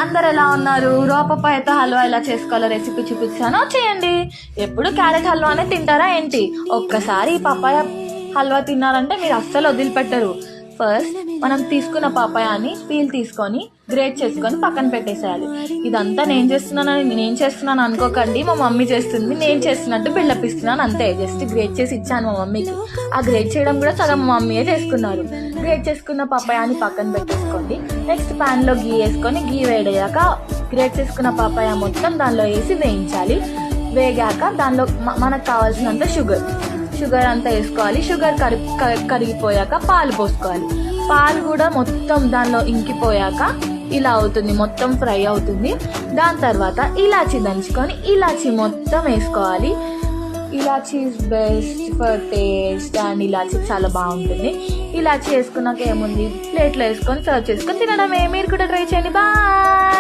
అందరు ఎలా ఉన్నారు? రా పపాయాతో హల్వా ఎలా చేసుకోవాలో రెసిపీ చూపిస్తాను, చేయండి. ఎప్పుడు క్యారెట్ హల్వానే తింటారా ఏంటి? ఒక్కసారి ఈ పపాయ హల్వా తిన్నారంటే మీరు అస్సలు వదిలిపెట్టరు. ఫస్ట్ మనం తీసుకున్న పపాయాని పీల్ తీసుకొని గ్రేట్ చేసుకొని పక్కన పెట్టేసేయాలి. ఇదంతా నేను చేస్తున్నాను అనుకోకండి, మా మమ్మీ చేస్తుంది, నేను చేస్తున్నట్టు బిల్డప్ ఇస్తున్నాను అంతే. జస్ట్ గ్రేట్ చేసి ఇచ్చాను మా మమ్మీకి. ఆ గ్రేట్ చేయడం కూడా సగం మా మమ్మీయే చేసుకున్నారు. గ్రేట్ చేసుకున్న పపాయాని పక్కన పెట్టేసుకోండి. నెక్స్ట్ ప్యాన్ లో గీ వేసుకొని, గీ వేడయ్యాక గ్రేట్ చేసుకున్న పపాయ మొత్తం దానిలో వేసి వేయించాలి. వేగాక దానిలో మనకు కావాల్సినంత షుగర్ అంతా వేసుకోవాలి. షుగర్ కరిగిపోయాక పాలు పోసుకోవాలి. పాలు కూడా మొత్తం దానిలో ఇంకిపోయాక ఇలా అవుతుంది, మొత్తం ఫ్రై అవుతుంది. దాని తర్వాత ఇలాచి దంచుకొని ఇలాచి మొత్తం వేసుకోవాలి. Elaichi is best for taste and ఇలాచీ చాలా బాగుంటుంది. ఇలాచీ వేసుకున్నాక ఏముంది, ప్లేట్లో వేసుకొని సర్వ్ చేసుకొని తినడమే. మీరు కూడా ట్రై చేయండి. బాయ్.